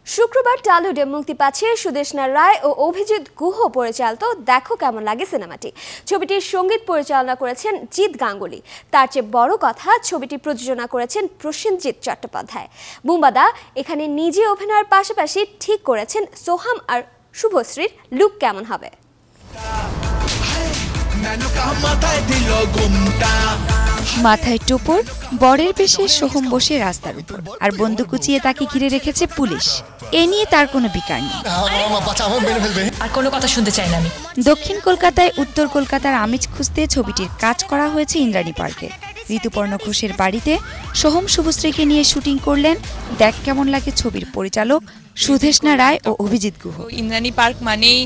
শুক্রবার টলিউডে মুক্তি পাচ্ছে সুদেষ্ণা রায় ও অভিজিৎ গুহ পরিচালিত দেখো কেমন লাগে সিনেমাটি। ছবিটির সঙ্গীত পরিচালনা করেছেন জিৎ গাঙ্গুলি। তার চেয়ে বড় কথা, ছবিটি প্রযোজনা করেছেন প্রসেনজিৎ চট্টোপাধ্যায়। বুম্বাদা এখানে নিজে অভিনয়ের পাশাপাশি ঠিক করেছেন সোহাম আর শুভশ্রীর লুক কেমন হবে। মাথায় টোপর, বরের বেশে সোহম বসে রাস্তার উপর, আর বন্দুক কুচিয়ে তাকে ঘিরে রেখেছে পুলিশ। এ নিয়ে তার কোনো বিকার নেই, আর কোনো কথা শুনতে চাই না আমি। দক্ষিণ কলকাতায় উত্তর কলকাতার আমেজ খুঁজতে ছবিটির কাজ করা হয়েছে ইন্দ্রাণী পার্কে। ঋতুপর্ণ ঘোষের বাড়িতে সোহম শুভশ্রীকে নিয়ে শুটিং করলেন দেখ কেমন লাগে ছবির পরিচালক সুদেষ্ণা রায় ও অভিজিৎ গুহ। ইন্দ্রাণী পার্ক মানেই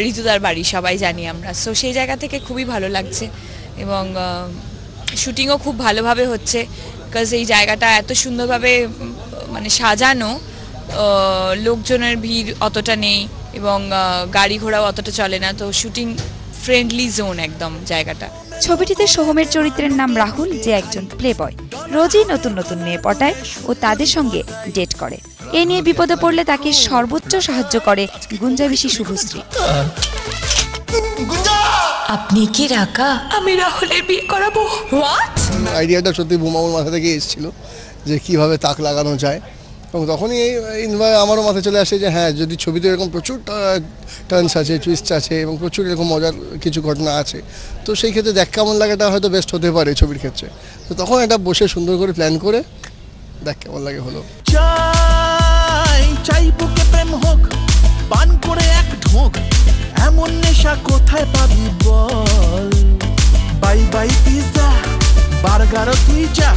ঋতুদার বাড়ি, সবাই জানি আমরা। সো সেই জায়গা থেকে খুবই ভালো লাগছে এবং শুটিংও খুব ভালোভাবে হচ্ছে, বিকজ এই জায়গাটা এত সুন্দরভাবে মানে সাজানো, লোকজনের ভিড় অতটা নেই এবং গাড়ি ঘোড়াও অতটা চলে না, তো শুটিং ফ্রেন্ডলি জোন একদম জায়গাটা। ছবিটিতে সোহমের চরিত্রের নাম রাহুল, যে একজন প্লে বয়। রোজই নতুন নতুন মেয়ে পটায় ও তাদের সঙ্গে ডেট করে। এ নিয়ে বিপদে পড়লে তাকে সর্বোচ্চ সাহায্য করে গুঞ্জাবিশী শুভশ্রী। আপনি কি রাকা? আমি রাহুলের বিয়ে করাবো। হোয়াট? আইডিয়াটা সত্যি বুমাবুর মাথা থেকে এসেছিল যে কিভাবে তাক লাগানো যায়, এবং তখনই আমারও মাথায় চলে আসে যে হ্যাঁ, যদি ছবিতে এরকম প্রচুর টার্নস আছে, টুইস্ট আছে এবং প্রচুর এরকম মজার কিছু ঘটনা আছে, তো সেই ক্ষেত্রে দেখ কেমন লাগাটা হয়তো বেস্ট হতে পারে ছবির ক্ষেত্রে। তো তখন এটা বসে সুন্দর করে প্ল্যান করে দেখ কেমন লাগে হলো। চাই বুকে প্রেম হোক, পান করে এক ঢোক, এমন নেশা কোথায় পাবি বল। বাই বাই পিজা, বার্গার তুই যা,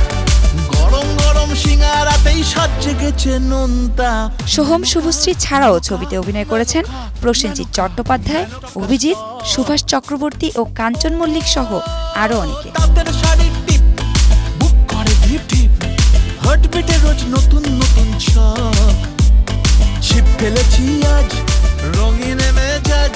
গরম গরম সিঙ্গারাতেই সাজে গেছে নোনতা। সোহম শুভশ্রী ছাড়াও ছবিতে অভিনয় করেছেন প্রসেনজিৎ চট্টোপাধ্যায়, অভিজিৎ, সুভাষ চক্রবর্তী ও কাঞ্চন মল্লিক সহ আরো অনেকে। তাদের শাড়ির টিপ, বুক করে ঢিপ ঢিপ, হার্টবিটে রোজ নতুন নতুন ছক। ছিপ ফেলেছি আজ রঙিন মেজাজ,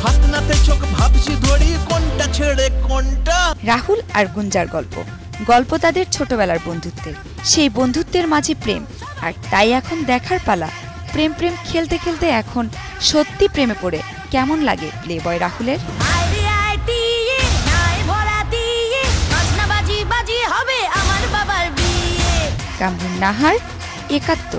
হাত নাতে চোখ ভাবছি ধরি কোনটা ছেড়ে কোনটা। রাহুল আর গুঞ্জার গল্প তাদের ছোটবেলার বন্ধুত্বের। সেই বন্ধুত্বের মাঝে প্রেম, আর তাই এখন দেখার পালা প্রেম প্রেম খেলতে খেলতে এখন সত্যি প্রেমে পড়ে কেমন লাগে প্লে বয় রাহুলের। কামরুন নাহার, ৭১।